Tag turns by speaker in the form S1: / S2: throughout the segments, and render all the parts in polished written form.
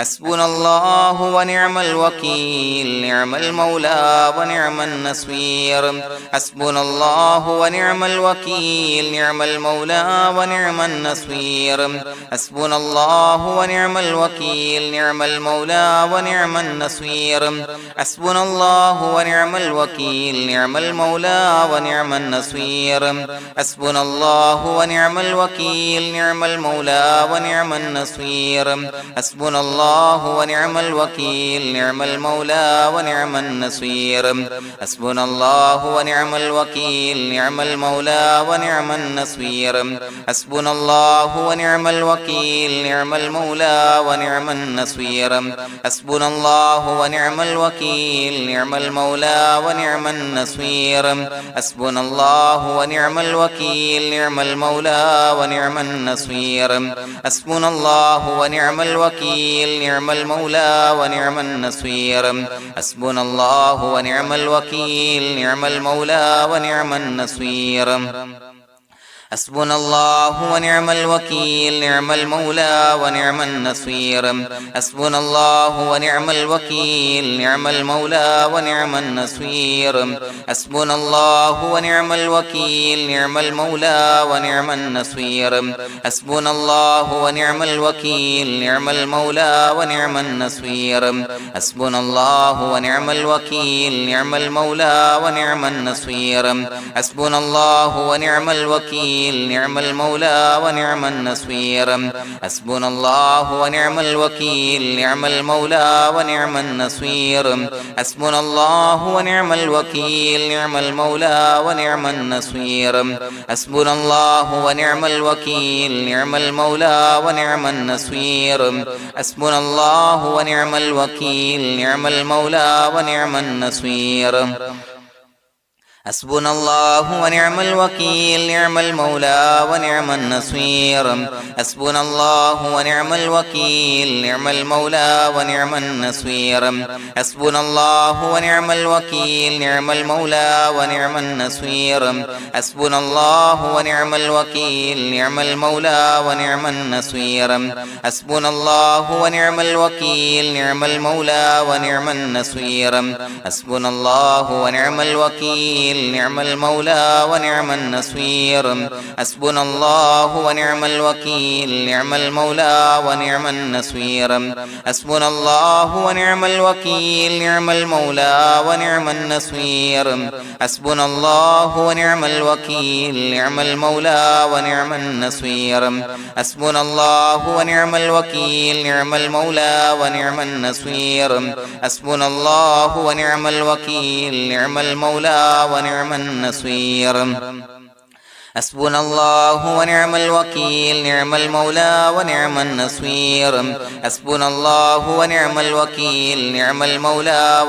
S1: حسبنا الله ونعم الوكيل نعم المولى ونعم النصير حسبنا الله ونعم الوكيل نعم المولى ونعم النصير حسبنا الله ونعم الوكيل نعم المولى ونعم النصير حسبنا الله ونعم الوكيل نعم المولى ونعم النصير حسبنا الله ونعم الوكيل نعم المولى ونعم النصير حسبنا الله ونعم الوكيل نعم المولى ونعم النصير حسبنا الله ونعم الوكيل نعم المولى ونعم النصير حسبنا الله ونعم الوكيل نعم المولى ونعم النصير حسبنا الله ونعم الوكيل نعم المولى ونعم النصير حسبنا الله ونعم الوكيل نعم المولى ونعم النصير حسبنا الله ونعم الوكيل نعم المولى ونعم النصير حسبنا الله ونعم الوكيل نعم المولى ونعم النصير حسبنا الله ونعم الوكيل نعم المولى ونعم النصير حسبنا الله ونعم الوكيل نعم المولى ونعم النصير حسبنا الله ونعم الوكيل نعم المولى ونعم النصير حسبنا الله ونعم الوكيل نعم المولى ونعم النصير حسبنا الله ونعم الوكيل نعم المولى ونعم النصير حسبنا الله ونعم الوكيل نعم المولى ونعم النصير حسبنا الله ونعم الوكيل نعم المولى ونعم النصير حسبنا الله ونعم الوكيل نعم المولى ونعم النصير حسبنا الله ونعم الوكيل نعم المولى ونعم النصير حسبنا الله ونعم الوكيل نعم المولى ونعم النصير حسبنا الله ونعم الوكيل نعم المولى ونعم النصير حسبنا الله ونعم الوكيل نعم المولى ونعم النصير حسبنا الله ونعم الوكيل نعم المولى ونعم النصير حسبنا الله ونعم الوكيل نعم المولى ونعم النصير حسبنا الله ونعم الوكيل نعم المولى ونعم النصير حسبنا الله ونعم الوكيل نعم المولى ونعم النصير حسبنا الله ونعم الوكيل نعم المولى ونعم النصير حسبنا الله ونعم الوكيل نعم المولى ونعم النصير حسبنا الله ونعم الوكيل نعم المولى ونعم النصير حسبنا الله ونعم الوكيل نعم المولى ونعم النصير حسبنا الله ونعم الوكيل نعم المولى ونعم النصير حسبنا الله ونعم الوكيل نعم المولى ونعم النصير حسبنا الله ونعم الوكيل نعم المولى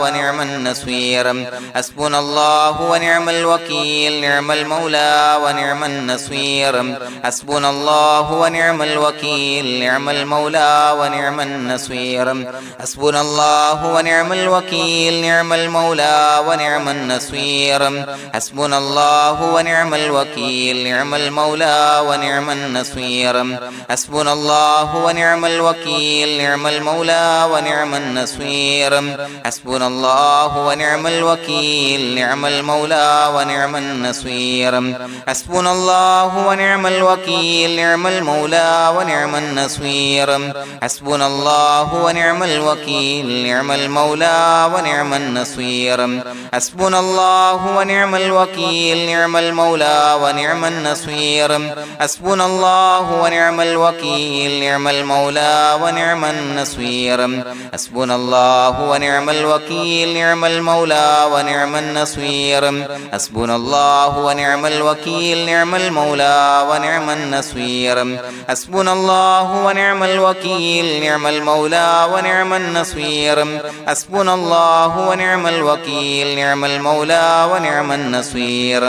S1: ونعم النصير حسبنا الله ونعم الوكيل نعم المولى ونعم النصير حسبنا الله ونعم الوكيل نعم المولى ونعم النصير حسبنا الله ونعم الوكيل نعم المولى ونعم النصير حسبنا الله ونعم الوكيل نعم المولى ونعم النصير حسبنا الله ونعم الوكيل نعم المولى ونعم النصير حسبنا الله ونعم الوكيل نعم المولى ونعم النصير حسبنا الله ونعم الوكيل نعم المولى ونعم النصير حسبنا الله ونعم الوكيل نعم المولى ونعم النصير حسبنا الله ونعم الوكيل نعم المولى ونعم النصير حسبنا الله ونعم الوكيل نعم المولى ونعم النصير حسبنا الله ونعم الوكيل نعم المولى ونعم النصير حسبنا الله ونعم الوكيل نعم المولى ونعم النصير حسبنا الله ونعم الوكيل نعم المولى ونعم النصير حسبنا الله ونعم الوكيل نعم المولى ونعم النصير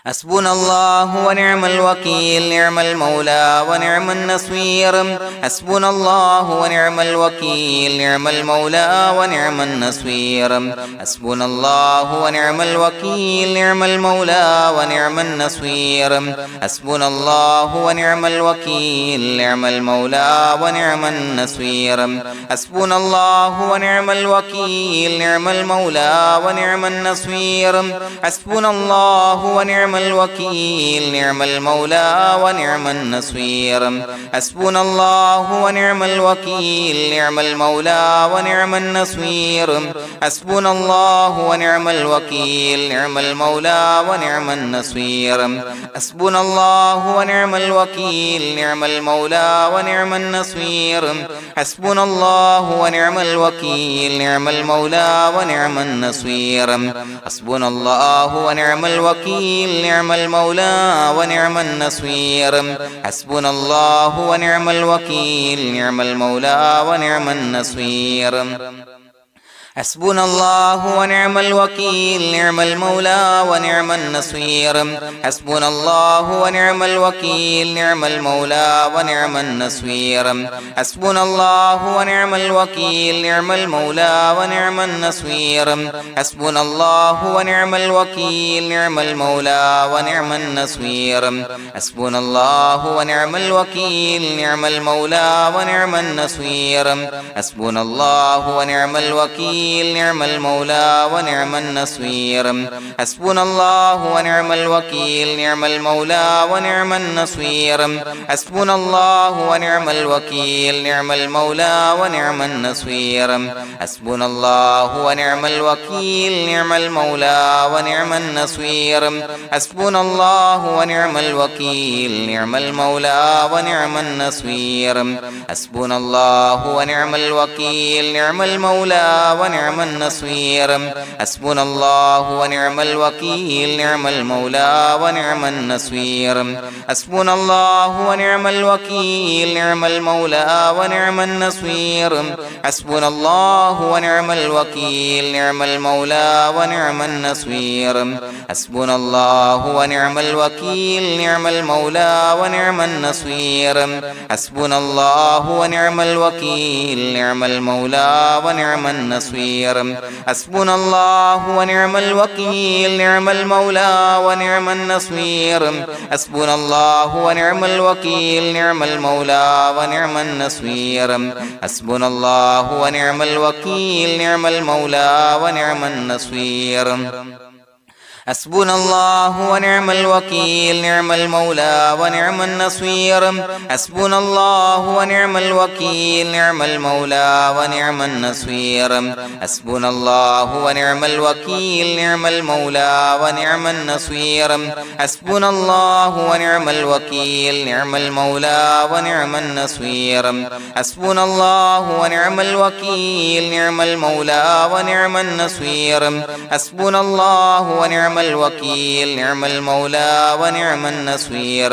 S1: حسبنا الله ونعم الوكيل نعم المولى ونعم النصير حسبنا الله ونعم الوكيل نعم المولى ونعم النصير حسبنا الله ونعم الوكيل نعم المولى ونعم النصير حسبنا الله ونعم الوكيل نعم المولى ونعم النصير حسبنا الله ونعم الوكيل نعم المولى ونعم النصير حسبنا الله ونعم الوكيل نعم المولى ونعم النصير حسبنا الله ونعم الوكيل نعم المولى ونعم النصير حسبنا الله ونعم الوكيل نعم المولى ونعم النصير حسبنا الله ونعم الوكيل نعم المولى ونعم النصير حسبنا الله ونعم الوكيل نعم المولى ونعم النصير حسبنا الله ونعم الوكيل نعم المولى ونعم النصير حسبنا الله ونعم الوكيل نعم المولى ونعم النصير حسبنا الله ونعم الوكيل نعم المولى ونعم النصير حسبنا الله ونعم الوكيل نعم المولى ونعم النصير حسبنا الله ونعم الوكيل نعم المولى ونعم النصير حسبنا الله ونعم الوكيل نعم المولى ونعم النصير حسبنا الله ونعم الوكيل نعم المولى ونعم النصير حسبنا الله ونعم الوكيل نعم المولى ونعم النصير حسبنا الله ونعم الوكيل نعم المولى ونعم النصير حسبنا الله ونعم الوكيل نعم المولى ونعم النصير حسبنا الله ونعم الوكيل نعم المولى ونعم النصير حسبنا الله ونعم الوكيل نعم المولى ونعم النصير حسبنا الله ونعم الوكيل نعم المولى ونعم النصير حسبنا الله ونعم الوكيل نعم المولى ونعم النصير حسبنا الله ونعم الوكيل نعم المولى ونعم النصير حسبنا الله ونعم الوكيل نعم المولى ونعم النصير حسبنا الله ونعم الوكيل نعم المولى ونعم النصير حسبنا الله ونعم الوكيل نعم المولى ونعم النصير حسبنا الله ونعم الوكيل نعم المولى ونعم النصير حسبنا الله ونعم الوكيل نعم المولى ونعم النصير حسبنا الله ونعم الوكيل نعم المولى ونعم النصير حسبنا الله ونعم الوكيل نعم المولى ونعم النصير حسبنا الله ونعم الوكيل نعم المولى ونعم النصير حسبنا الله ونعم الوكيل نعم المولى ونعم النصير حسبنا الله ونعم الوكيل نعم المولى ونعم النصير حسبنا الله ونعم الوكيل نعم المولى ونعم النصير حسبنا الله ونعم الوكيل نعم المولى ونعم النصير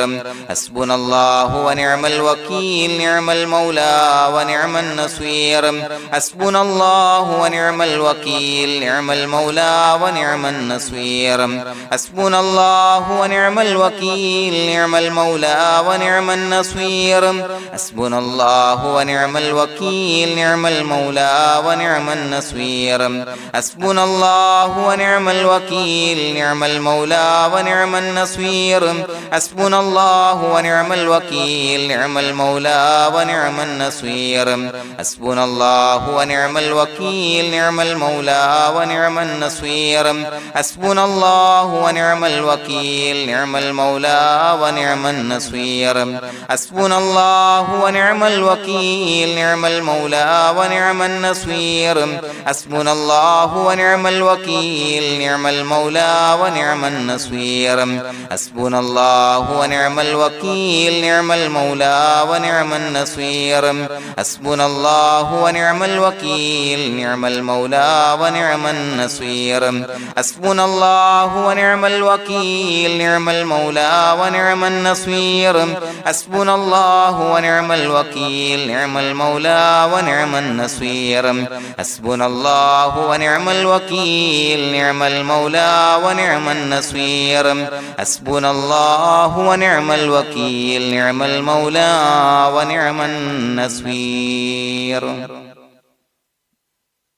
S1: حسبنا الله ونعم الوكيل نعم المولى ونعم النصير حسبنا الله ونعم الوكيل نعم المولى ونعم النصير حسبنا الله ونعم الوكيل نعم المولى ونعم النصير حسبنا الله ونعم الوكيل نعم المولى ونعم النصير حسبنا الله ونعم الوكيل نعم المولى ونعم النصير حسبنا الله ونعم الوكيل نعم المولى ونعم النصير حسبنا الله ونعم الوكيل نعم المولى ونعم النصير حسبنا الله ونعم الوكيل نعم المولى ونعم النصير حسبنا الله ونعم الوكيل نعم المولى ونعم النصير حسبنا الله ونعم الوكيل نعم المولى ونعم النصير حسبنا الله ونعم الوكيل نعم المولى ونعم النصير حسبنا الله ونعم الوكيل نعم المولى ونعم النصير حسبنا الله ونعم الوكيل نعم المولى ونعم النصير حسبنا الله ونعم الوكيل نعم المولى ونعم النصير حسبنا الله ونعم الوكيل نعم المولى ونعم النصير حسبنا الله ونعم الوكيل نعم المولى ونعم النصير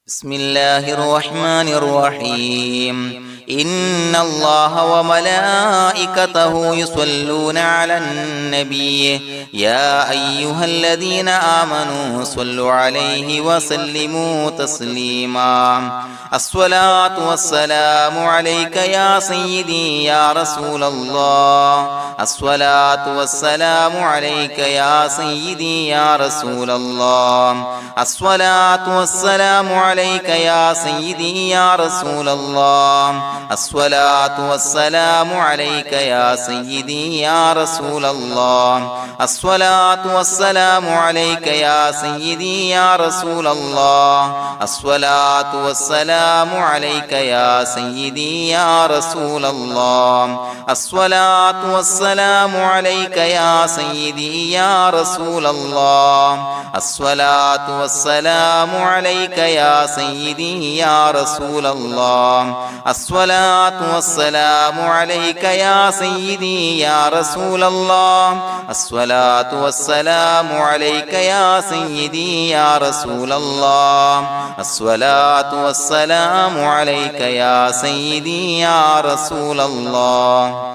S1: بسم الله الرحمن الرحيم إن الله وملائكته يصلون على النبي يا أيها الذين آمنوا صلوا عليه وسلموا تسليما الصلاة والسلام عليك يا سيدي يا رسول الله الصلاة والسلام عليك يا سيدي يا رسول الله الصلاة والسلام عليك يا سيدي يا رسول الله الصلاة والسلام عليك يا سيدي يا رسول الله الصلاة والسلام عليك يا سيدي يا رسول الله الصلاة والسلام عليك يا سيدي يا رسول الله الصلاة والسلام عليك يا سيدي يا رسول الله الصلاة والسلام عليك يا سيدي يا رسول الله الصلاة والسلام عليك يا سيدي يا رسول الله الصلاة والسلام عليك يا سيدي يا رسول الله الصلاة والسلام عليك يا سيدي يا رسول الله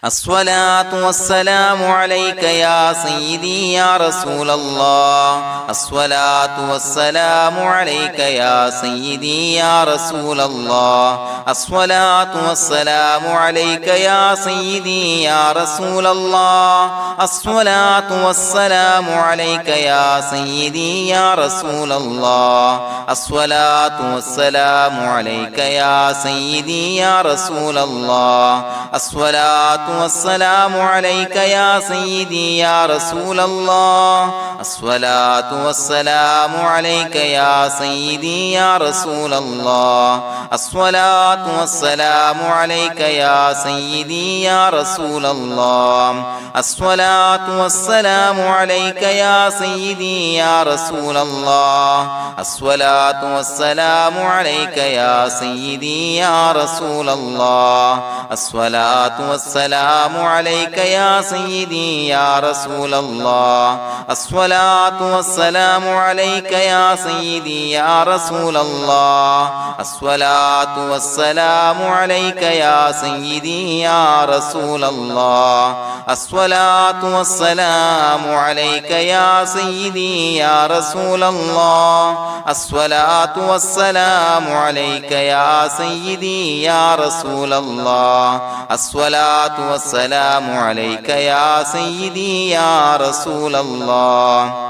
S1: الصلاة والسلام عليك يا سيدي يا رسول الله الصلاة والسلام عليك يا سيدي يا رسول الله الصلاة والسلام عليك يا سيدي يا رسول الله الصلاة والسلام عليك يا سيدي يا رسول الله الصلاة والسلام عليك يا سيدي يا رسول الله الصلاة والسلام عليك يا سيدي يا رسول الله الصلاة والسلام عليك يا سيدي يا رسول الله الصلاة والسلام عليك يا سيدي يا رسول الله الصلاة والسلام عليك يا سيدي يا رسول الله الصلاة والسلام عليك يا سيدي يا رسول الله الصلاة والسلام عليك يا سيدي يا رسول الله الصلاة والسلام عليك يا سيدي يا رسول الله الصلاة والسلام عليك يا سيدي يا رسول الله الصلاة والسلام عليك يا سيدي يا رسول الله الصلاة والسلام عليك يا سيدي يا رسول الله الصلاة والسلام عليك يا سيدي يا رسول الله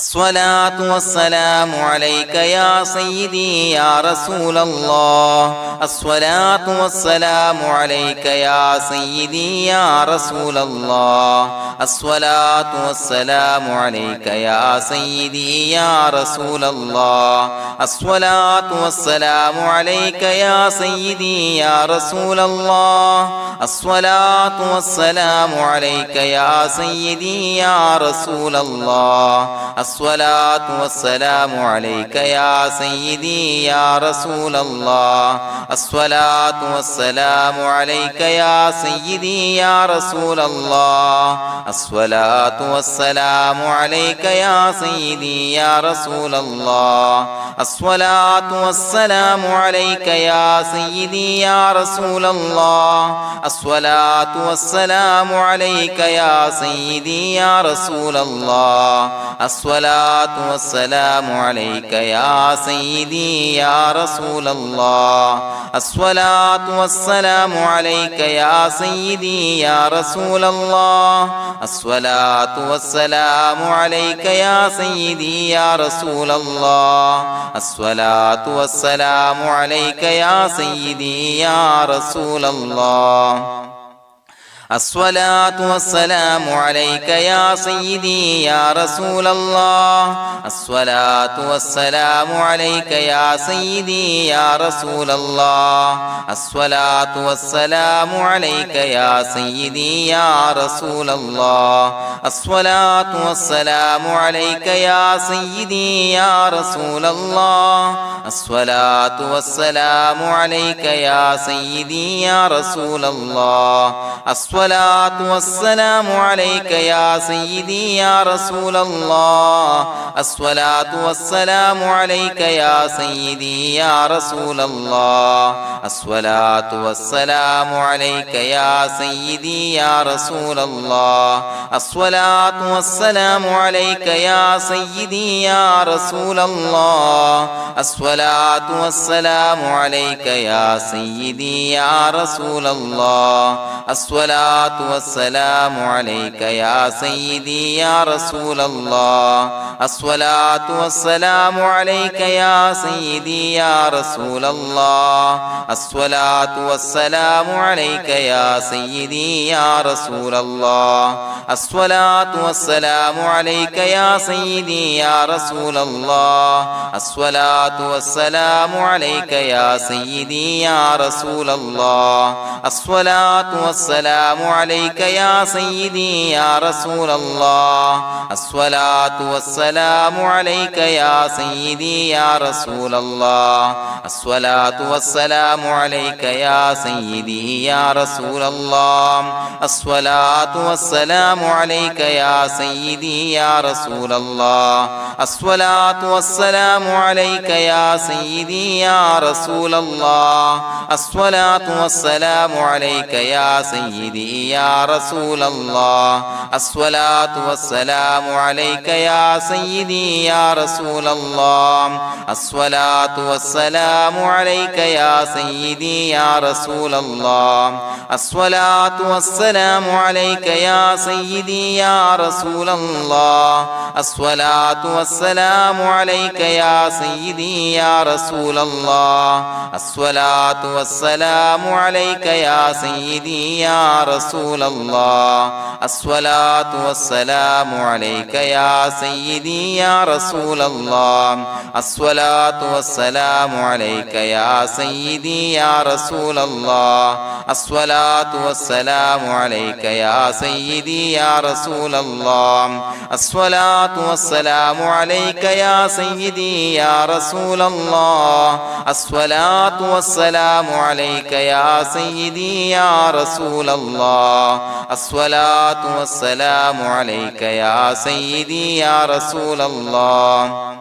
S1: الصلاة والسلام عليك يا سيدي يا رسول الله الصلاة والسلام عليك يا سيدي يا رسول الله الصلاة والسلام عليك يا سيدي يا رسول الله الصلاة والسلام عليك يا سيدي يا رسول الله الصلاة والسلام عليك يا سيدي يا رسول الله الصلاة والسلام عليك يا سيدي يا رسول الله الصلاة والسلام عليك يا سيدي يا رسول الله الصلاة والسلام عليك يا سيدي يا رسول الله الصلاة والسلام عليك يا سيدي يا رسول الله الصلاة والسلام عليك يا سيدي يا رسول الله الصلاة والسلام عليك يا سيدي يا رسول الله الصلاة والسلام عليك يا سيدي يا رسول الله الصلاة والسلام عليك يا سيدي يا رسول الله الصلاة والسلام عليك يا سيدي يا رسول الله الصلاة والسلام عليك يا سيدي يا رسول الله الصلاة والسلام عليك يا سيدي يا رسول الله الصلاة والسلام عليك يا سيدي يا رسول الله الصلاة والسلام عليك يا سيدي يا رسول الله الصلاة والسلام عليك يا سيدي يا رسول الله الصلاة والسلام عليك يا سيدي يا رسول الله الصلاة والسلام عليك يا سيدي يا رسول الله الصلاة والسلام عليك يا سيدي يا رسول الله الصلاة والسلام عليك يا سيدي يا رسول الله الصلاة والسلام عليك يا سيدي يا رسول الله الصلاة والسلام عليك يا سيدي يا رسول الله الصلاة والسلام عليك يا سيدي يا رسول الله الصلاة والسلام عليك يا سيدي يا رسول الله الصلاة والسلام عليك يا سيدي يا رسول الله الصلاة والسلام عليك يا سيدي يا رسول الله الصلاة والسلام عليك يا سيدي يا رسول الله الصلاة والسلام عليك يا سيدي يا رسول الله الصلاة والسلام عليك يا سيدي يا رسول الله الصلاة والسلام عليك يا سيدي يا رسول الله الصلاة والسلام عليك يا سيدي يا رسول الله الصلاة والسلام عليك يا سيدي يا رسول الله الصلاة والسلام عليك يا سيدي يا رسول الله الصلاة والسلام عليك يا سيدي يا رسول الله الصلاة والسلام عليك يا سيدي يا رسول الله الصلاة والسلام عليك يا سيدي يا رسول الله الصلاة والسلام عليك يا سيدي يا رسول الله الصلاة والسلام عليك يا سيدي يا رسول الله الصلاة والسلام عليك يا سيدي يا رسول الله الصلاة والسلام عليك يا سيدي يا رسول الله الصلاة والسلام عليك يا سيدي يا رسول الله الصلاة والسلام عليك يا سيدي يا رسول الله الصلاة والسلام عليك يا سيدي يا رسول الله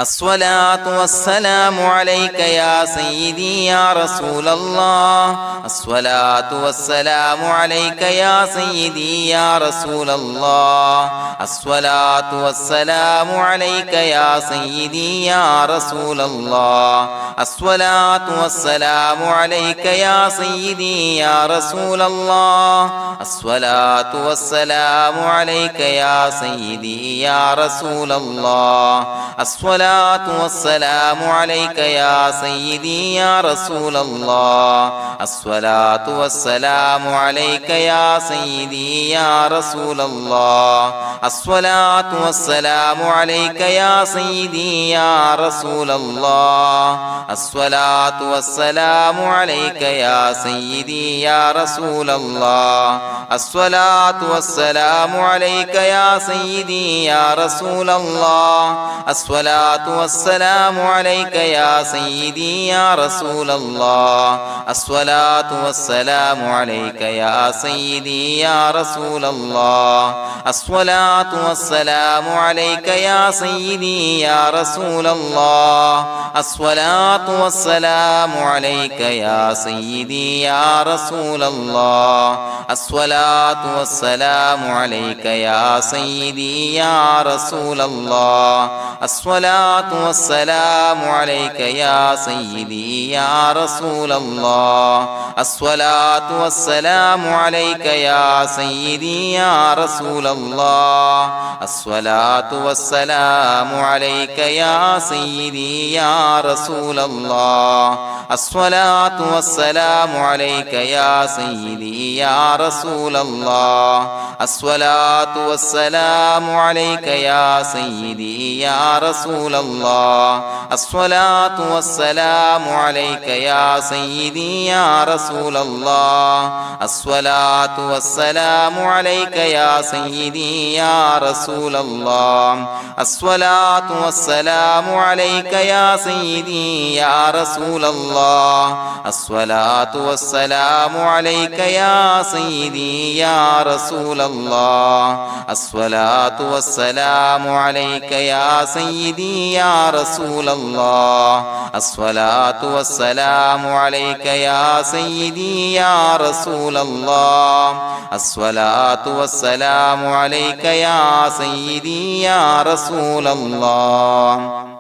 S1: الصلاة والسلام عليك يا سيدي يا رسول الله الصلاة والسلام عليك يا سيدي يا رسول الله الصلاة والسلام عليك يا سيدي يا رسول الله الصلاة والسلام عليك يا سيدي يا رسول الله الصلاة والسلام عليك يا سيدي يا رسول الله الصلاة والسلام عليك يا سيدي يا رسول الله الصلاة والسلام عليك يا سيدي يا رسول الله الصلاة والسلام عليك يا سيدي يا رسول الله الصلاة والسلام عليك يا سيدي يا رسول الله الصلاة والسلام عليك يا سيدي يا رسول الله الصلاة والسلام عليك يا سيدي يا رسول الله الصلاة والسلام عليك يا سيدي يا رسول الله الصلاة والسلام عليك يا سيدي يا رسول الله الصلاة والسلام عليك يا سيدي يا رسول الله الصلاة والسلام عليك يا سيدي يا رسول الله الصلاة الصلاة والسلام عليك يا سيدي يا رسول الله الصلاة والسلام عليك يا سيدي يا رسول الله الصلاة والسلام عليك يا سيدي يا رسول الله الصلاة والسلام عليك يا سيدي يا رسول الله الصلاة والسلام عليك يا سيدي يا رسول الله الصلاة والسلام عليك يا سيدي يا رسول الله الصلاة والسلام عليك يا سيدي يا رسول الله الصلاة والسلام عليك يا سيدي يا رسول الله الصلاة والسلام عليك يا سيدي يا رسول الله الصلاة والسلام عليك يا سيدي يا رسول الله الصلاة والسلام عليك يا سيدي يا رسول الله الصلاة والسلام عليك يا سيدي يا رسول الله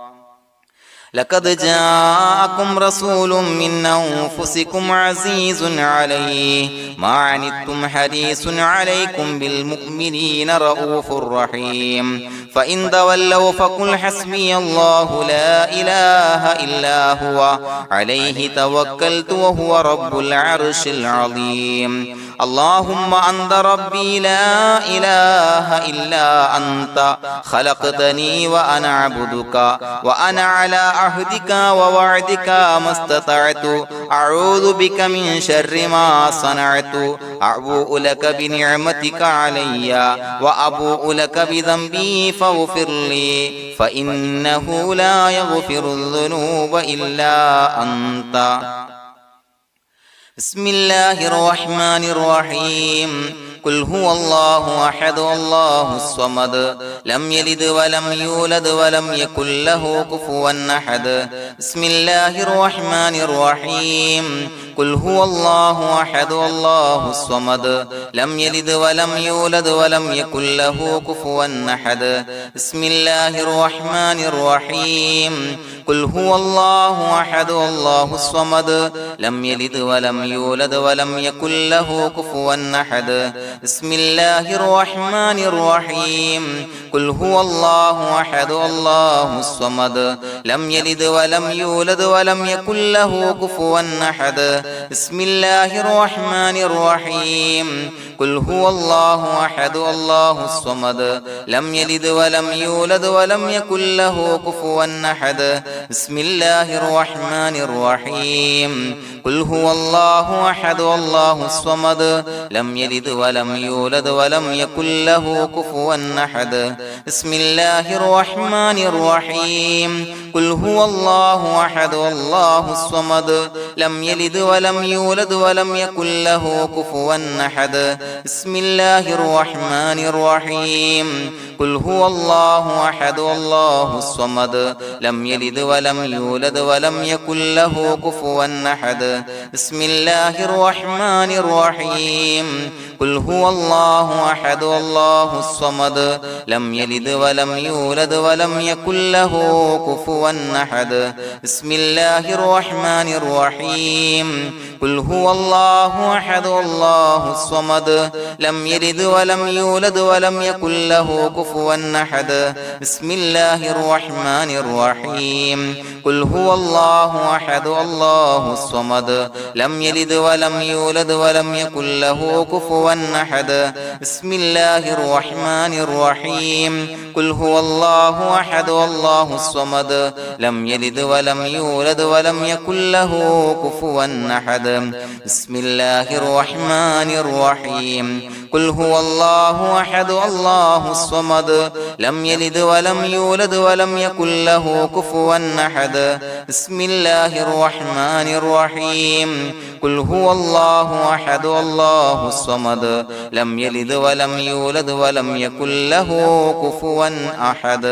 S1: لقد جاءكم رسول من أنفسكم عزيز عليه ما عنتم حريص عليكم بالمؤمنين رؤوف رحيم فإن تولوا فقل حسبي الله لا إله إلا هو عليه توكلت وهو رب العرش العظيم اللهم أنت ربي لا إله إلا أنت خلقتني وأنا عبدك وأنا على عهدك ووعدك ما استطعت أعوذ بك من شر ما صنعت أبوء لك بنعمتك علي وأبوء لك بذنبي فاغفر لي فإنه لا يغفر الذنوب إلا أنت بسم الله الرحمن الرحيم قل هو الله أحد الله الصمد لم يلد ولم يولد ولم يكن له كفوا أحد بسم الله الرحمن الرحيم قل هو الله أحد الله الصمد لم يلد ولم يولد ولم يكن له كفوا أحد بسم الله الرحمن الرحيم قل هو الله أحد الله الصمد لم يلد ولم يولد ولم يكن له كفوا أحد بسم الله الرحمن الرحيم قل هو الله أحد الله الصمد لم يلد ولم يولد ولم يكن له كفوا أحد بسم الله الرحمن الرحيم قل هو الله أحد الله الصمد لم يلد ولم يولد ولم يكن له كفوا أحد بسم الله الرحمن الرحيم قل هو الله أحد الله الصمد لم يلد ولم يولد ولم يكن له كفوا أحد بسم الله الرحمن الرحيم قل هو الله أحد الله الصمد لم يلد ولم يولد ولم يكن له كفوا أحد بسم الله الرحمن الرحيم قل هو الله أحد الله الصمد لم يلد ولم يولد ولم يكن له كفوا أحد بسم الله الرحمن الرحيم قل هو الله أحد الله الصمد لم يلد ولم يولد ولم يكن له كفوا أحد بسم الله الرحمن الرحيم قل هو الله أحد الله الصمد لم يلد ولم يولد ولم يكن له كفوا أحد بسم الله الرحمن الرحيم قل هو الله أحد الله الصمد لم يلد ولم يولد ولم يكن له كفوا أحد بسم الله الرحمن الرحيم قل هو الله أحد الله الصمد لم يلد ولم يولد ولم يكن له كفوا أحد بسم الله الرحمن الرحيم قل هو الله أحد الله الصمد لم يلد ولم يولد ولم يكن له كفوا أحد بسم الله الرحمن الرحيم قل هو الله أحد الله الصمد لم يلد ولم يولد ولم يكن له كفوا أحد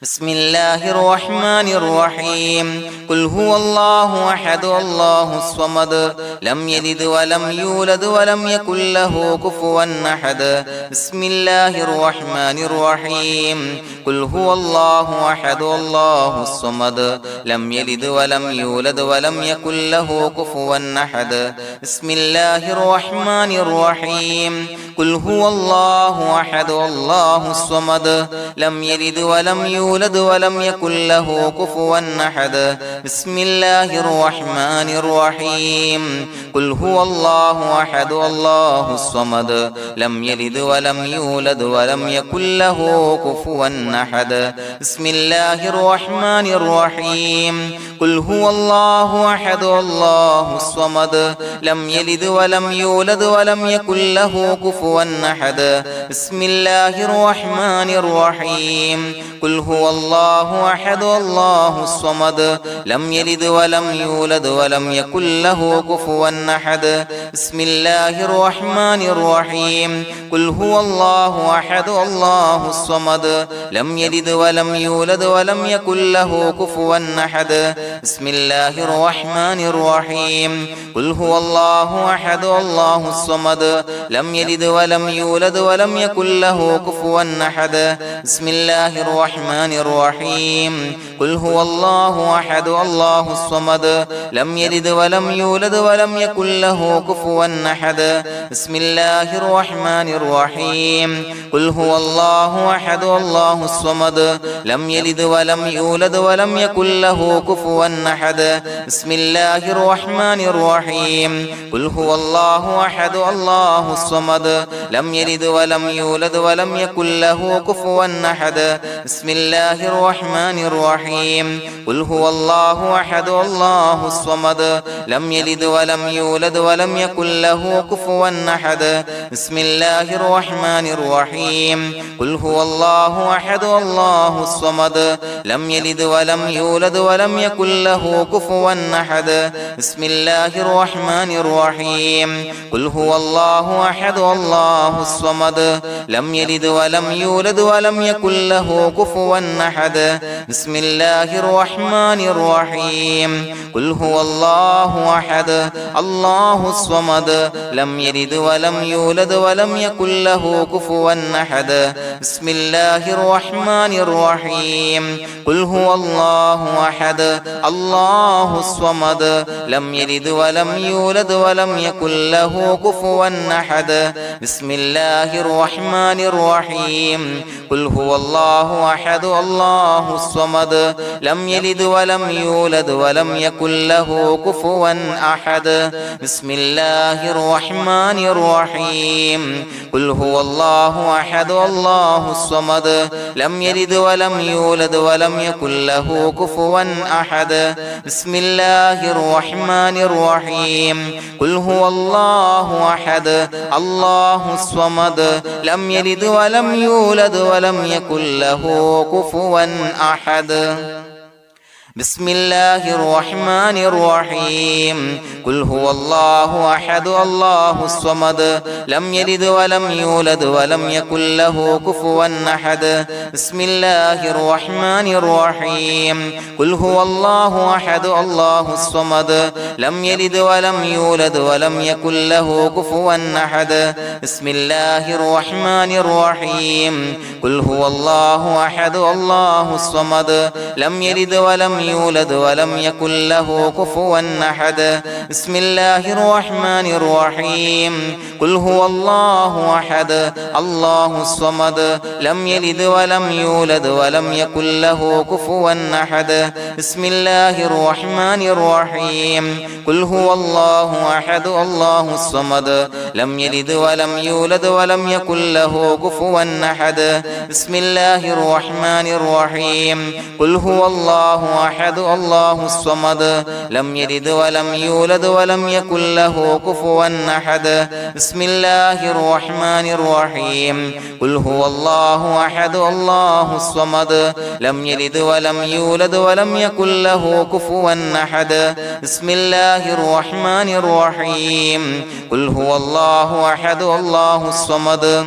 S1: بسم الله الرحمن الرحيم قل هو الله أحد الله الصمد لم يلد ولم يولد ولم يكن له كفوا أحد بسم الله الرحمن الرحيم قل هو الله أحد الله الصمد لم يلد ولم يولد ولم يكن له كفوا أحد بسم الله الرحمن الرحيم قل هو الله أحد الله الصمد لم يلد ولم يولد ولم يكن له كفوا أحد بسم الله الرحمن الرحيم قل هو الله أحد الله الصمد لم يلد ولم يولد ولم يكن له كفوا أحد بسم الله الرحمن الرحيم قل هو الله أحد الله الصمد لم يلد ولم يولد ولم يكن له كفوا أحد بسم الله الرحمن الرحيم قل هو الله أحد الله الصمد لم يلد ولم يولد ولم يكن له كفوا أحد بسم الله الرحمن الرحيم قل هو الله أحد الله الصمد لم يلد ولم يولد ولم يكن له كفوا أحد بسم الله الرحمن الرحيم قل هو الله أحد الله الصمد لم يلد ولم يولد ولم يكن له كفوا أحد بسم الله الرحمن الرحيم قل هو الله أحد الله الصمد لم يلد ولم يولد ولم يكن له كفوا أحد بسم الله الرحمن الرحيم قل هو الله أحد الله الصمد لم يلد ولم يولد ولم يكن له كفوا أحد بسم الله الرحمن الرحيم قل هو الله أحد الله الصمد لم يلد ولم يولد ولم يكن له كفوا أحد بسم الله الرحمن الرحيم قل هو الله أحد الله الصمد لم يلد ولم يولد ولم يكن له كفوا أحد بسم الله الرحمن الرحيم قل هو الله أحد الله الصمد لم يلد ولم يولد ولم يكن له كفوا أحد بسم الله الرحمن الرحيم قل هو الله أحد الله الصمد لم يلد ولم يولد ولم يكن له كفوا أحد بسم الله الرحمن الرحيم قل هو الله أحد الله الصمد لم يلد ولم يولد ولم يكن له كفوا أحد بسم الله الرحمن الرحيم قل هو الله أحد الله الصمد لم يلد ولم يولد ولم يكن له كفوا أحد بسم الله الرحمن الرحيم قل هو الله أحد الله الصمد لم يلد ولم يولد ولم يكن له كفوا أحد بسم الله الرحمن الرحيم قل هو الله أحد الله الصمد لم يلد ولم يولد ولم يكن له كفوا أحد بسم الله الرحمن الرحيم قل هو الله أحد الله الصمد لم يلد ولم يولد ولم يكن له كفوا أحد بسم الله الرحمن الرحيم قل هو الله أحد الله الصمد لم يلد ولم يولد ولم يكن له كفوا أحد بسم الله الرحمن الرحيم قل هو الله أحد الله الصمد لم يلد ولم يولد ولم يكن له كفوا أحد بسم الله الرحمن الرحيم قل هو الله أحد الله الصمد لم يلد ولم يولد ولم يكن له كفوا أحد بسم الله الرحمن الرحيم قل هو الله أحد الله الصمد لم يلد ولم يولد ولم يكن له كفوا أحد بسم الله الرحمن الرحيم قل هو الله أحد الله الصمد لم يلد ولم يولد ولم يكن له كفوا أحد بسم الله الرحمن الرحيم قل هو الله أحد الله الصمد لم يلد ولم يولد ولم يكن له كفوا أحد بسم الله الرحمن الرحيم قل هو الله أحد الله الصمد لم يلد ولم يولد ولم يكن له كفوا أحد بسم الله الرحمن الرحيم قل هو الله أحد الله الصمد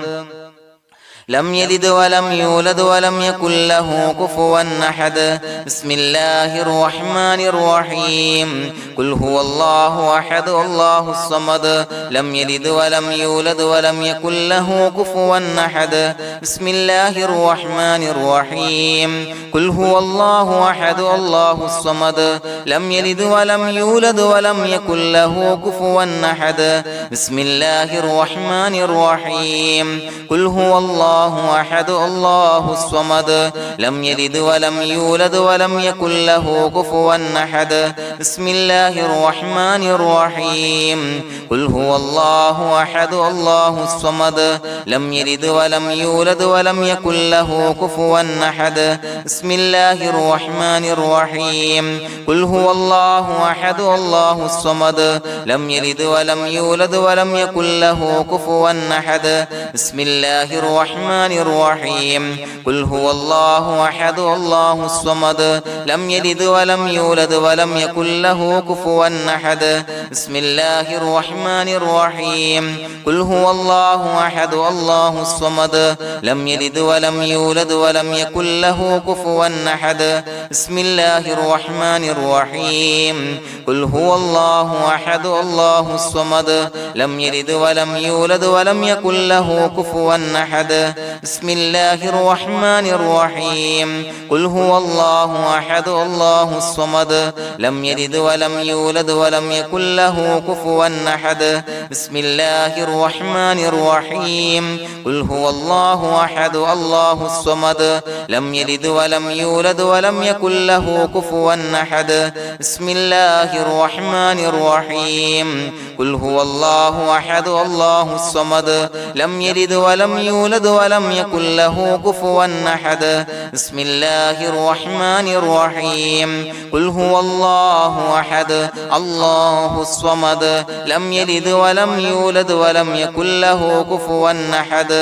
S1: لم يلد ولم يولد ولم يكن له كفوا أحد بسم الله الرحمن الرحيم قل هو الله أحد الله الصمد لم يلد ولم يولد ولم يكن له كفوا أحد بسم الله الرحمن الرحيم قل هو الله أحد الله الصمد لم يلد ولم يولد ولم يكن له كفوا أحد بسم الله الرحمن الرحيم قل هو الله أحد الله الصمد لم يلد ولم يولد ولم يكن له كفوا أحد بسم الله الرحمن الرحيم قل هو الله أحد الله الصمد لم يلد ولم يولد ولم يكن له كفوا أحد بسم الله الرحمن الرحيم قل هو الله أحد الله الصمد لم يلد ولم يولد ولم يكن له كفوا أحد بسم الله الرحمن الرحيم قل هو الله أحد الله الصمد لم يلد ولم يولد ولم يكن له كفوا أحد بسم الله الرحمن الرحيم قل هو الله أحد الله الصمد لم يلد ولم يولد ولم يكن له كفوا أحد بسم الله الرحمن الرحيم قل هو الله أحد الله الصمد لم يلد ولم يولد ولم يكن له كفوا أحد بسم الله الرحمن الرحيم قل هو الله أحد الله الصمد لم يلد ولم يولد ولم يكن له كفوا أحد بسم الله الرحمن الرحيم قل هو الله أحد الله الصمد لم يلد ولم يولد ولم يكن له كفوا أحد بسم الله الرحمن الرحيم قل هو الله أحد الله الصمد لم يلد ولم يولد ولم يكن له كفوا أحد بسم الله الرحمن الرحيم قل هو الله أحد الله الصمد لم يلد ولم يولد ولم يكن له كفوا أحد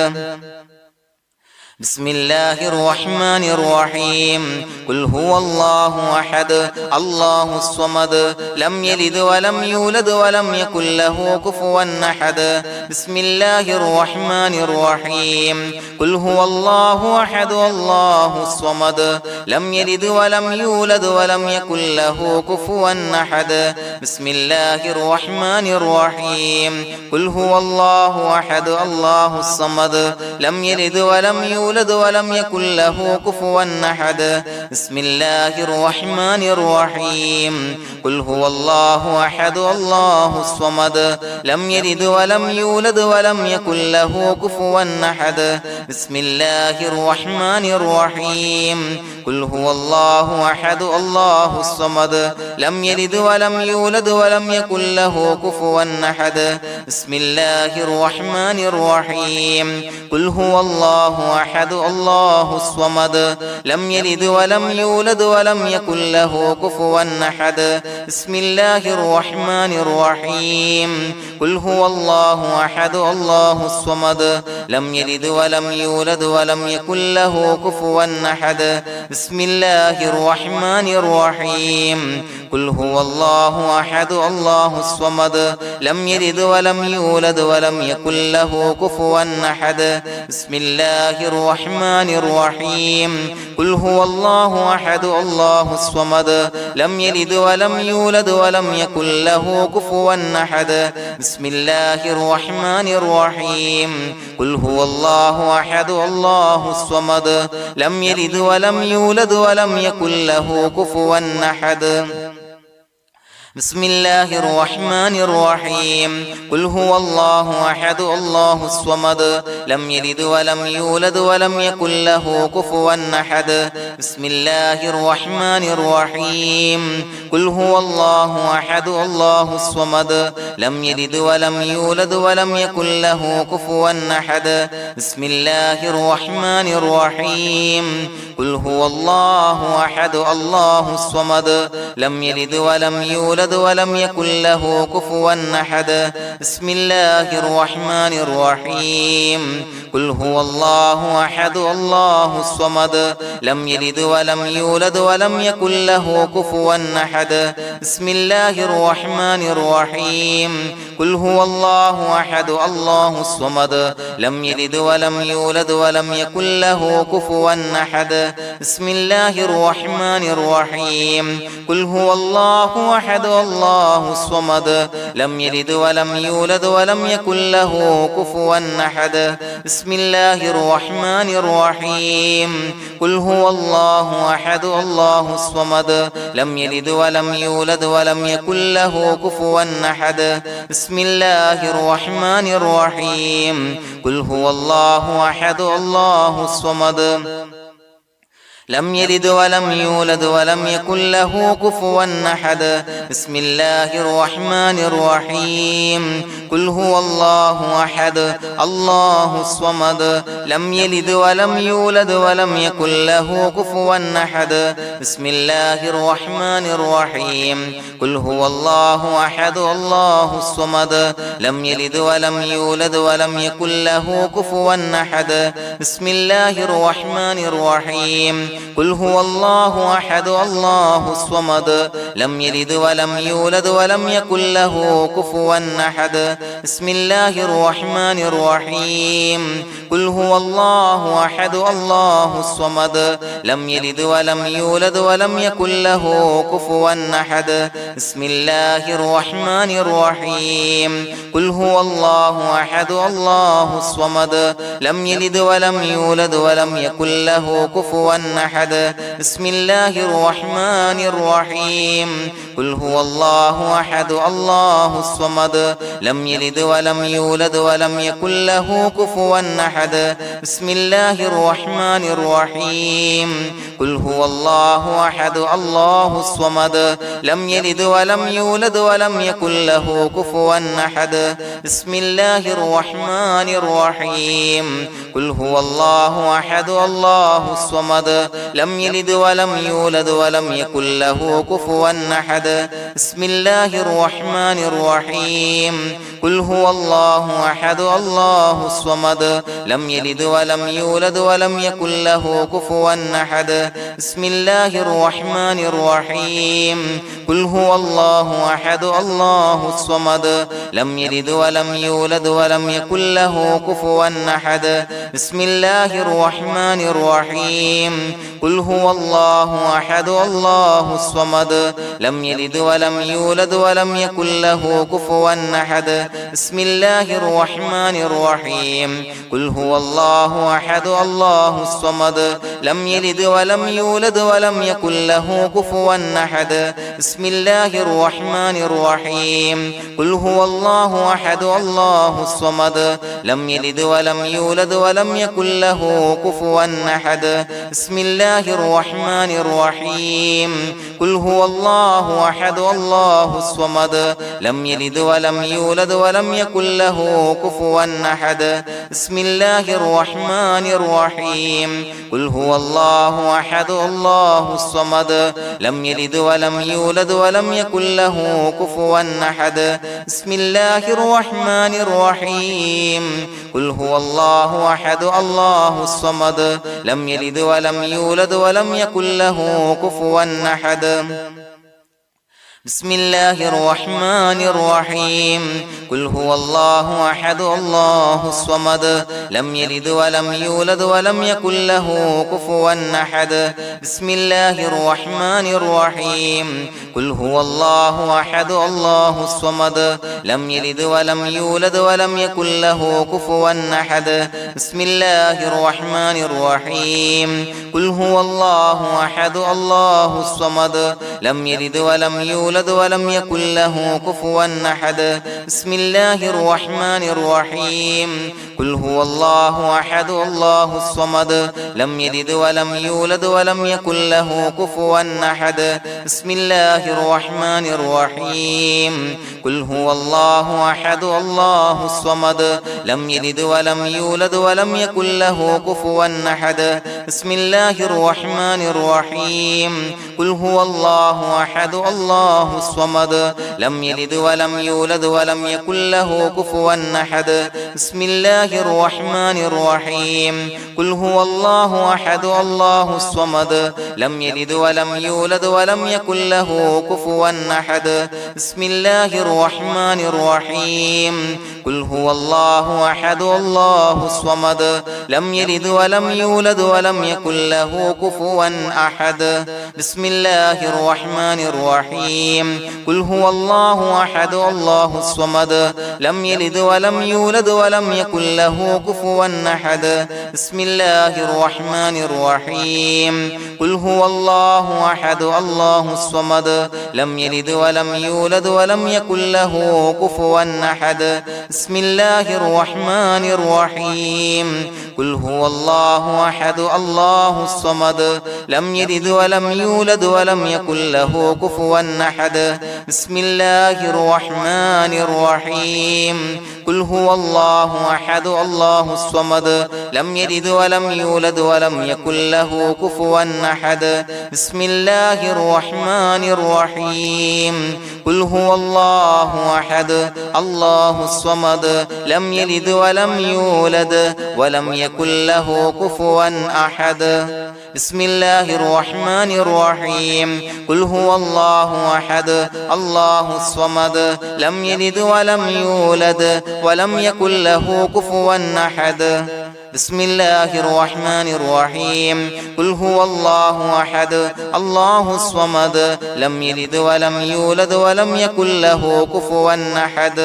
S1: بسم الله الرحمن الرحيم قل هو الله أحد الله الصمد لم يلد ولم يولد ولم يكن له كفوا أحد بسم الله الرحمن الرحيم قل هو الله أحد الله الصمد لم يلد ولم يولد ولم يكن له كفوا أحد بسم الله الرحمن الرحيم قل هو الله أحد الله الصمد لم يلد ولم يولد ولم يكن له كفوا أحد بسم الله الرحمن الرحيم قل هو الله أحد الله الصمد لم يلد ولم يولد ولم يكن له كفوا أحد بسم الله الرحمن الرحيم قل هو الله أحد الله الصمد لم يلد ولم يولد ولم يكن له كفوا أحد بسم الله الرحمن الرحيم قل هو الله أحد الله الصمد لم يلد ولم يولد ولم يكن له كفوا أحد بسم الله الرحمن الرحيم قل هو الله أحد الله الصمد لم يلد ولم يولد ولم يكن له كفوا أحد بسم الله الرحمن الرحيم قل هو الله أحد الله الصمد لم يلد ولم يولد ولم يكن له كفوا أحد بسم الله الرحمن الرحيم قل هو الله أحد الله الصمد لم يلد ولم يولد ولم يكن له كفوا أحد بسم الله الرحمن الرحيم قل هو الله أحد الله الصمد لم يلد ولم يولد ولم يكن له كفوا أحد بسم الله الرحمن الرحيم قل هو الله أحد الله الصمد لم يلد ولم يولد ولم يكن له كفوا أحد بسم الله الرحمن الرحيم قل هو الله أحد الله الصمد لم يلد ولم يولد ولم يكن له كفوا أحد بسم الله الرحمن الرحيم قل هو الله أحد الله الصمد لم يلد ولم يولد يولد ولم يكن له كفوا أحد بسم الله الرحمن الرحيم قل هو الله أحد الله الصمد لم يلد ولم يولد ولم يكن له كفوا أحد بسم الله الرحمن الرحيم قل هو الله أحد الله الصمد لم يلد ولم يولد ولم يكن له كفوا أحد بسم الله الرحمن الرحيم قل هو الله أحد الله الصمد لم يلد ولم يولد ولم يكن له كفوا أحد بسم الله الرحمن الرحيم قل هو الله أحد الله الصمد لم يلد ولم يولد ولم يكن له كفوا أحد بسم الله الرحمن الرحيم قل هو الله أحد الله الصمد لم يلد ولم يولد ولم يكن له كفوا أحد بسم الله الرحمن الرحيم قل هو الله أحد الله الصمد لم يلد ولم يولد ولم يكن له كفوا أحد بسم الله الرحمن الرحيم قل هو الله أحد الله الصمد لم يلد ولم يولد ولم يكن له كفوا أحد بسم الله الرحمن الرحيم قل هو الله أحد الله الصمد لم يلد ولم يولد ولم يكن له كفوا أحد بسم الله الرحمن الرحيم قل هو الله أحد الله الصمد لم يلد ولم يولد ولم يكن له كفوا أحد بسم الله الرحمن الرحيم قل هو الله أحد الله الصمد لم يلد ولم يولد ولم يكن له كفوا أحد بسم الله الرحمن الرحيم قل هو الله أحد الله الصمد لم يلد ولم يولد ولم يكن له كفوا أحد بسم الله الرحمن الرحيم قل هو الله أحد الله الصمد لم يلد ولم يولد ولم يكن له كفوا أحد بسم الله الرحمن الرحيم قل هو الله أحد الله الصمد لم يلد ولم يولد ولم يكن له كفوا أحد بسم الله الرحمن الرحيم قل هو الله أحد الله الصمد لم يلد ولم يولد ولم يكن له كفوا أحد بسم الله الرحمن الرحيم قل هو الله أحد الله الصمد لم يلد ولم يولد ولم يكن له كفوا أحد بسم الله الرحمن الرحيم قل هو الله أحد الله الصمد لم يلد ولم يولد ولم يكن له كفوا أحد بسم الله الرحمن الرحيم قل هو الله أحد الله الصمد لم يلد ولم يولد ولم يكن له كفوا أحد بسم الله الرحمن الرحيم قل هو الله أحد الله الصمد لم يلد ولم يولد ولم يكن له كفوا أحد بسم الله الرحمن الرحيم قل هو الله أحد الله الصمد لم يلد ولم يولد ولم يكن له كفوا أحد بسم الله الرحمن الرحيم قل هو الله أحد الله الصمد لم يلد ولم يولد ولم يكن له كفوا أحد بسم الله الرحمن الرحيم قل هو الله أحد الله الصمد لم يلد ولم يولد ولم يكن له كفوا أحد بسم الله الرحمن الرحيم قل هو الله أحد الله الصمد لم يلد ولم يولد ولم يكن له كفوا أحد بسم الله الرحمن الرحيم قل هو الله أحد الله الصمد لم يلد ولم يولد ولم يكن له كفوا أحد بسم الله الرحمن الرحيم قل هو الله أحد الله الصمد لم يلد ولم يولد ولم يكن له كفوا أحد بسم الله الرحمن الرحيم قل هو الله أحد الله الصمد لم يلد ولم يولد ولم يكن له كفوا أحد بسم الله الرحمن الرحيم قل هو الله أحد الله الصمد لم يلد ولم يولد ولم يكن له كفوا أحد بسم الله الرحمن الرحيم قل هو الله الله أحد الله الصمد لم يلد ولم يولد ولم يكن له كفوا أحد بسم الله الرحمن الرحيم قل هو الله أحد الله الصمد لم يلد ولم يولد ولم يكن له كفوا أحد بسم الله الرحمن الرحيم قل هو الله أحد الله الصمد لم يلد ولم يولد ولم يكن له كفوا أحد بسم الله الرحمن الرحيم قل هو الله أحد الله الصمد لم يلد ولم يولد ولم يكن له كفوا أحد بسم الله الرحمن الرحيم قل هو الله أحد الله الصمد لم يلد ولم يولد ولم يكن له كفوا أحد بسم الله الرحمن الرحيم قل هو الله أحد الله الصمد لم يلد ولم يولد ولم يكن له كفوا أحد بسم الله الرحمن الرحيم قل هو الله أحد الله الصمد لم يلد ولم يولد ولم يكن له كفوا أحد بسم الله الرحمن الرحيم قل هو الله أحد الله الصمد لم يلد ولم يولد ولم يكن له كفوا أحد بسم الله الرحمن الرحيم قل هو الله أحد الله الصمد لم يلد ولم يولد ولم يكن له كفوا أحد بسم الله الرحمن الرحيم قل هو الله أحد الله الصمد لم يلد ولم يولد ولم يكن له كفوا أحد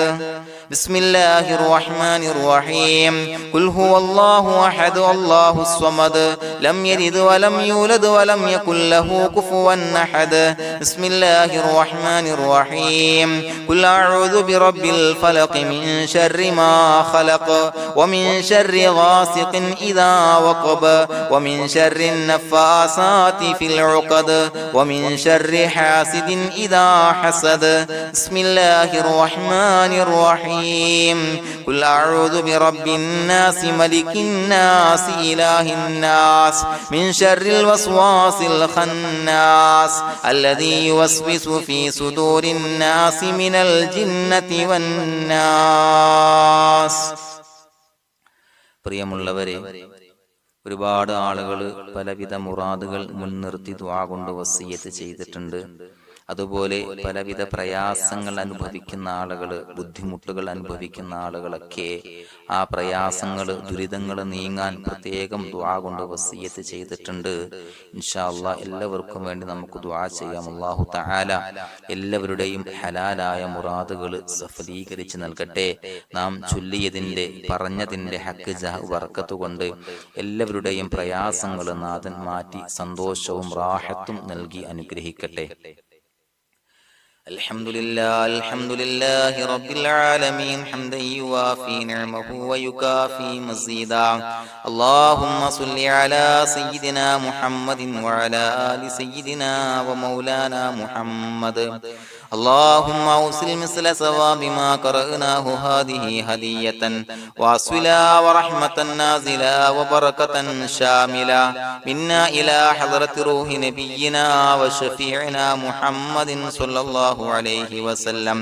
S1: بسم الله الرحمن الرحيم قل هو الله أحد الله الصمد لم يلد ولم يولد ولم يكن له كفوا أحد بسم الله الرحمن الرحيم قل أعوذ برب الفلق من شر ما خلق ومن شر غاسق إذا وقب ومن شر النفاثات في العقد ومن شر حاسد إذا حسد بسم الله الرحمن الرحيم قل أعوذ برب الناس ملك الناس إله الناس من شر الوسواس الخناس الذي يوسوس في صدور الناس من الجنة والناس. പ്രിയമുള്ളവരെ, ഒരുപാട് ആളുകൾ പലവിധ മുറാദുകൾ മുൻനിർത്തി ദുആ കൊണ്ട് വസിയ്യത്ത് ചെയ്തിട്ടുണ്ട്. അതുപോലെ പലവിധ പ്രയാസങ്ങൾ അനുഭവിക്കുന്ന ആളുകൾ, ബുദ്ധിമുട്ടുകൾ അനുഭവിക്കുന്ന ആളുകളൊക്കെ ആ പ്രയാസങ്ങൾ, ദുരിതങ്ങൾ നീങ്ങാൻ പ്രത്യേകം ദുആ കൊണ്ട് വസിയ്യത്ത് ചെയ്തിട്ടുണ്ട്. ഇൻഷാ അല്ലാഹ് എല്ലാവർക്കും വേണ്ടി നമുക്ക് ദുആ ചെയ്യാം. അല്ലാഹു തആല എല്ലാവരുടെയും ഹലാലായ മുറാദുകൾ സഫലീകരിച്ച് നൽകട്ടെ. നാം ചൊല്ലിയതിന്റെ, പറഞ്ഞതിന്റെ ഹക്ക് ജാഹ് ബർക്കത്ത് കൊണ്ട് എല്ലാവരുടെയും പ്രയാസങ്ങൾ നാഥൻ മാറ്റി സന്തോഷവും റാഹത്തും നൽകി അനുഗ്രഹിക്കട്ടെ. الحمد لله رب العالمين حمدا يوافي نعمه ويكافي مزيدا. اللهم صل على سيدنا محمد وعلى آل سيدنا ومولانا محمد. اللهم أوصل مثل ثواب ما قرأناه هذه هدية واصلا ورحمة نازلا وبركة شاملة منا إلى حضرة روح نبينا وشفيعنا محمد صلى الله عليه وسلم،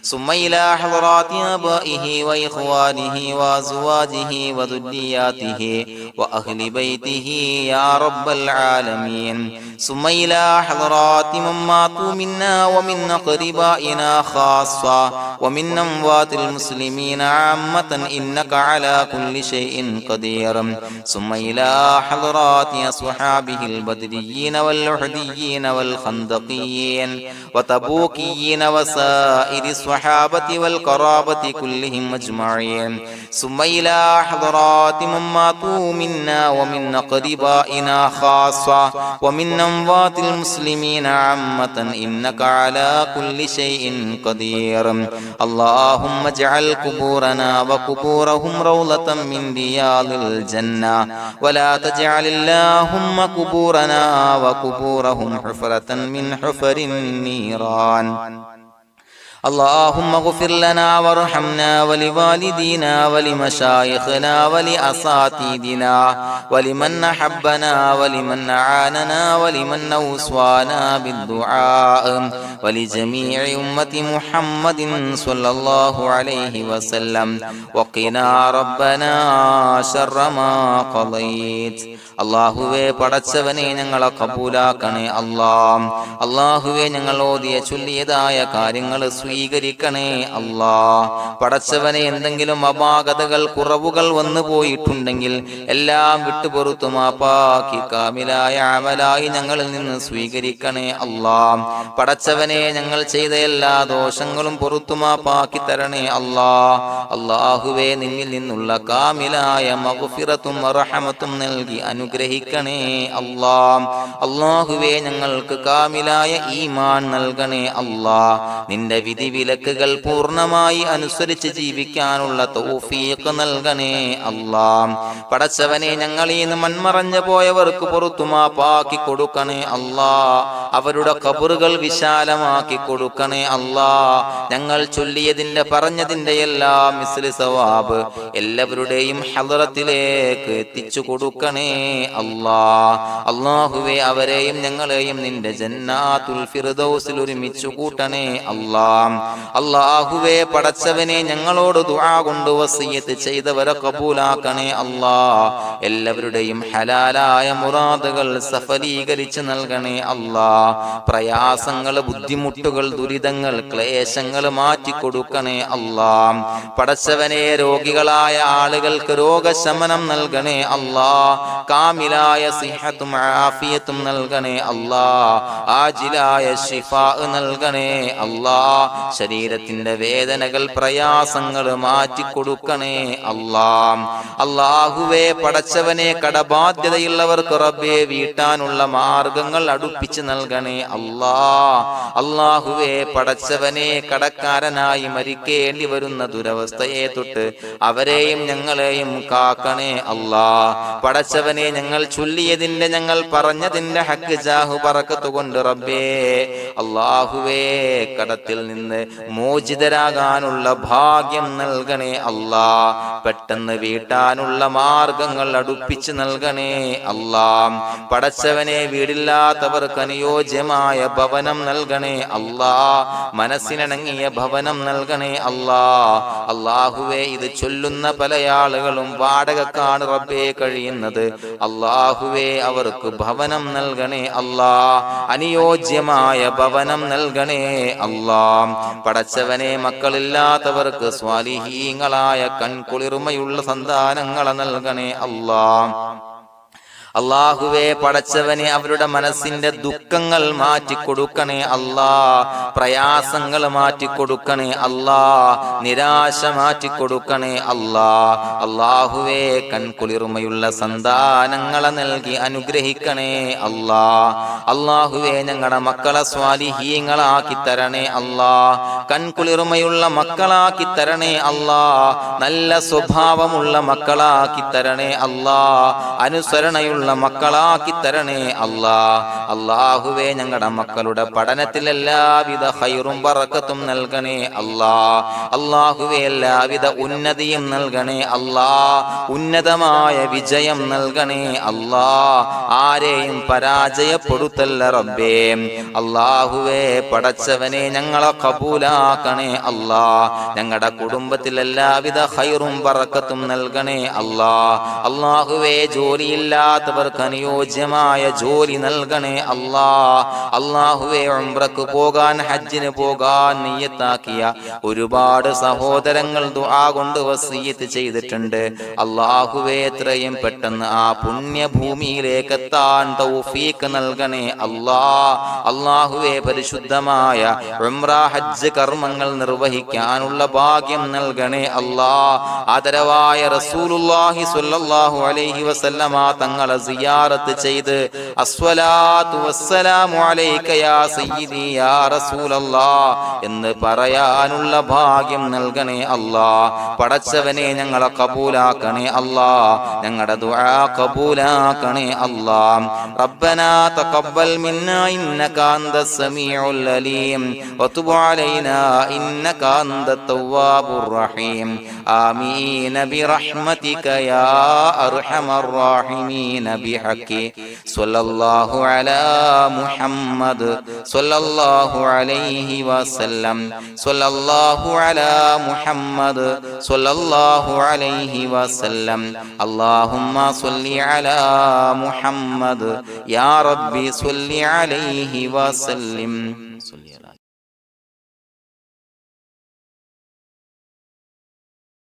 S1: ثم إلى حضرات آبائه وإخوانه وأزواجه وذرياته وأهل بيته يا رب العالمين، ثم إلى حضرات من ماتوا منا ومن أقربائنا خاصة ومن أموات المسلمين عامة إنك على كل شيء قدير، ثم إلى حضرات أصحابه البدريين والأحديين والخندقيين وتبوكيين وسائر الصحابة والقرابة كلهم أجمعين، ثم إلى حضرات من ماتوا منا ومن أقربائنا خاصة ومن أموات المسلمين عامة إنك على كل شيء قدير. اللهم اجعل قبورنا وقبورهم روضة من رياض الجنة، ولا تجعل اللهم قبورنا وقبورهم حفرة من حفر النيران. اللهم اغفر لنا وارحمنا ولوالدينا ولمشايخنا ولأساتذتنا ولمن أحبنا ولمن أعاننا ولمن أوصانا بالدعاء ولجميع أمة محمد صلى الله عليه وسلم وقنا ربنا شر ما قضيت. അള്ളാഹുവേ പടച്ചവനെ ഞങ്ങളെ കബൂലാക്കണേ അല്ലാഹ്. അള്ളാഹുവേ ഞങ്ങൾ ഓതിയ ചൊല്ലിയതായ കാര്യങ്ങൾ സ്വീകരിക്കണേ അല്ലാഹ്. പടച്ചവനെ എന്തെങ്കിലും അപാകതകൾ കുറവുകൾ വന്നു പോയിട്ടുണ്ടെങ്കിൽ എല്ലാം വിട്ടുപൊറുത്തു മാപ്പാക്കി കാമിലായ അമലായി ഞങ്ങളിൽ നിന്ന് സ്വീകരിക്കണേ അല്ലാഹ്. പടച്ചവനെ ഞങ്ങൾ ചെയ്ത എല്ലാ ദോഷങ്ങളും പൊറുത്തു മാപ്പാക്കി തരണേ അല്ലാഹ്. അള്ളാഹുവേ നിന്നിൽ നിന്നുള്ള കാമിലായ മഗ്ഫിറത്തും റഹമത്തും നൽകി അനുഗ്രഹിക്കണേ അല്ലാഹ്. അല്ലാഹുവേ ഞങ്ങൾക്ക് കാമിലായ ഈമാൻ നൽകണേ അല്ലാഹ്. നിന്റെ വിധി വിലക്കുകൾ പൂർണ്ണമായി അനുസരിച്ച് ജീവിക്കാനുള്ള തൗഫീഖ് നൽകണേ അല്ലാഹ്. പടച്ചവനെ ഞങ്ങളിൽ നിന്ന് മൺമറഞ്ഞു പോയവർക്ക് പുറത്തു മാപ്പാക്കി കൊടുക്കണേ അല്ലാഹ്. അവരുടെ ഖബറുകൾ വിശാലമാക്കി കൊടുക്കണേ അല്ലാഹ്. ഞങ്ങൾ ചൊല്ലിയതിന്റെ പറഞ്ഞതിന്റെ എല്ലാം മിസ്ലി സവാബ് എല്ലാവരുടെയും ഹളറത്തിലേക്ക് എത്തിച്ചു കൊടുക്കണേ അല്ലാഹ്. അല്ലാഹുവേ അവരെയും ഞങ്ങളെയും നിന്റെ ജന്നാത്തുൽ ഫിർദൗസിൽ ഒരുമിച്ചു കൂട്ടണേ അല്ലാഹ്. അല്ലാഹുവേ പടച്ചവനെ ഞങ്ങളോട് ദുആ കൊണ്ട് വസിയത്ത് ചെയ്തവരെ കബൂലാക്കണേ അല്ലാഹ്. എല്ലാവരുടെയും ഹലാലായ മുറാദുകൾ സഫലീകരിച്ച് നൽകണേ അല്ലാഹ്. പ്രയാസങ്ങൾ, ബുദ്ധിമുട്ടുകൾ, ദുരിതങ്ങൾ, ക്ലേശങ്ങൾ മാറ്റിക്കൊടുക്കണേ അല്ലാഹ്. പടച്ചവനെ രോഗികളായ ആളുകൾക്ക് രോഗശമനം നൽകണേ അല്ലാഹ്. കാമിലായ സിഹത്തും ആഫിയത്തും നൽകണേ അല്ലാഹ്. ആജിലായ ശിഫാ നൽകണേ അല്ലാഹ്. ശരീരത്തിന്റെ വേദനകൾ, പ്രയാസങ്ങൾ മാറ്റിക്കൊടുക്കണേ അല്ലാഹ്. അല്ലാഹുവേ പടച്ചവനെ കടബാധ്യതയുള്ളവർക്ക് റബ്ബേ വീട്ടാനുള്ള മാർഗങ്ങൾ അടുപ്പിച്ച് നൽകണേ അല്ലാഹ്. അല്ലാഹുവേ പടച്ചവനെ കടക്കാരനായി മരിക്കേണ്ടി വരുന്ന ദുരവസ്ഥയെ തൊട്ട് അവരെയും ഞങ്ങളെയും കാക്കണേ അല്ലാഹ്. പടച്ചവനെ ഞങ്ങൾ ചൊല്ലിയതിന്റെ, ഞങ്ങൾ പറഞ്ഞതിന്റെ ഹക്ക് ജാഹു ബറക്കത്ത് കൊണ്ട് റബ്ബേ അല്ലാഹുവേ കടത്തിൽ നിന്ന് മോചിതരാകാനുള്ള ഭാഗ്യം നൽകണേ അല്ലാഹ്. പെട്ടെന്ന് വീട്ടാനുള്ള മാർഗങ്ങൾ അടുപ്പിച്ച് നൽകണേ അല്ലാഹ്. പടച്ചവനെ വീടില്ലാത്തവർക്ക് അനുയോജ്യമായ ഭവനം നൽകണേ അല്ലാഹ്. മനസ്സിനിണങ്ങിയ ഭവനം നൽകണേ അല്ലാഹ്. അല്ലാഹുവേ ഇത് ചൊല്ലുന്ന പല ആളുകളും വാടകക്കാണ് റബ്ബേ കഴിയുന്നത്. അല്ലാഹുവേ അവർക്ക് ഭവനം നൽകണേ അല്ലാഹ്. അനുയോജ്യമായ ഭവനം നൽകണേ അല്ലാഹ്. പടച്ചവനെ മക്കളില്ലാത്തവർക്ക് സ്വാലിഹീങ്ങളായ കൺകുളിർമയുള്ള സന്താനങ്ങളെ നൽകണേ അല്ലാഹ്. അല്ലാഹുവേ പടച്ചവനെ അവരുടെ മനസ്സിന്റെ ദുഃഖങ്ങൾ മാറ്റിക്കൊടുക്കണേ അല്ലാഹ്. പ്രയാസങ്ങൾ മാറ്റിക്കൊടുക്കണേ അല്ലാഹ്. നിരാശ മാറ്റിക്കൊടുക്കണേ അല്ലാഹ്. അല്ലാഹുവേ കൺകുളിർമയുള്ള സന്താനങ്ങളെ നൽകി അനുഗ്രഹിക്കണേ അല്ലാഹ്. അല്ലാഹുവേ ഞങ്ങളുടെ മക്കളെ സ്വാലിഹീങ്ങളാക്കി തരണേ അല്ലാഹ്. കൺകുളിർമയുള്ള മക്കളാക്കി തരണേ അല്ലാഹ്. നല്ല സ്വഭാവമുള്ള മക്കളാക്കി തരണേ അല്ലാഹ്. അനുസരണയുള്ള മക്കളാക്കി തരണേ അല്ലാഹ്. അല്ലാഹുവേ ഞങ്ങളുടെ മക്കളുടെ പഠനത്തിൽ എല്ലാവിധ ഖൈറും ബറക്കത്തും നൽകണേ അല്ലാഹ്. അല്ലാഹുവേ എല്ലാവിധ ഉന്നതിയും നൽകണേ അല്ലാഹ്. ഉന്നതമായ വിജയം നൽകണേ അല്ലാഹ്. ആരെയും പരാജയപ്പെടുത്തല്ല റബ്ബേ. അല്ലാഹുവേ പടച്ചവനെ ഞങ്ങളെ കബൂലാക്കണേ അല്ലാഹ്. ഞങ്ങളുടെ കുടുംബത്തിൽ എല്ലാവിധ ഖൈറും ബറക്കത്തും നൽകണേ അല്ലാഹ്. അല്ലാഹുവേ ജോലിയില്ലാത്ത അനുയോജ്യമായ ജോലി നൽകണേ അല്ലാഹ്. അല്ലാഹുവേ ഉംറക്ക് പോകാൻ, ഹജ്ജിന് പോകാൻ നിയ്യത്താക്കിയ ഒരുപാട് സഹോദരങ്ങൾ ദുആ കൊണ്ട് വസിയത്ത് ചെയ്തിട്ടുണ്ട്. അല്ലാഹുവേ എത്രയും പെട്ടെന്ന് ആ പുണ്യഭൂമിയിലേക്ക് എത്താൻ തൗഫീഖ് നൽകണേ അല്ലാഹ്. അല്ലാഹുവേ പരിശുദ്ധമായ ഉംറ ഹജ്ജ് കർമ്മങ്ങൾ നിർവഹിക്കാനുള്ള ഭാഗ്യം നൽകണേ അല്ലാഹ്. ആദരവായ റസൂലുള്ളാഹി സ്വല്ലല്ലാഹു അലൈഹി വസല്ലമ തങ്ങളെ സിയാറത്ത് ചെയ്ത് അസ്സലാത്തു വസ്സലാമു അലൈക യാ സയ്യിദി യാ റസൂലല്ലാഹ് എന്ന് പറയാനുള്ള ഭാഗ്യം നൽകണേ അല്ലാഹ്. പടച്ചവനെ ഞങ്ങളെ കബൂലാക്കണേ അല്ലാഹ്, ഞങ്ങളുടെ ദുആ കബൂലാക്കണേ അല്ലാഹ്. റബ്ബനാ തഖബ്ബൽ മിന്നാ ഇന്നക അന്തസ് സമീഉൽ അലീം വതുബ് അലൈനാ ഇന്നക അന്തത് തവ്വാബുർ റഹീം. ആമീൻ ബിറഹ്മതിക യാ അർഹമർ റഹീമീൻ ബിഹഖി സ്വല്ലല്ലാഹു അലാ മുഹമ്മദ് സ്വല്ലല്ലാഹു അലൈഹി വസല്ലം സ്വല്ലല്ലാഹു അലാ മുഹമ്മദ് സ്വല്ലല്ലാഹു അലൈഹി വസല്ലം. അല്ലാഹുമ്മ സ്വല്ലി അലാ മുഹമ്മദ് യാ റബ്ബി സ്വല്ലി അലൈഹി വസല്ലം.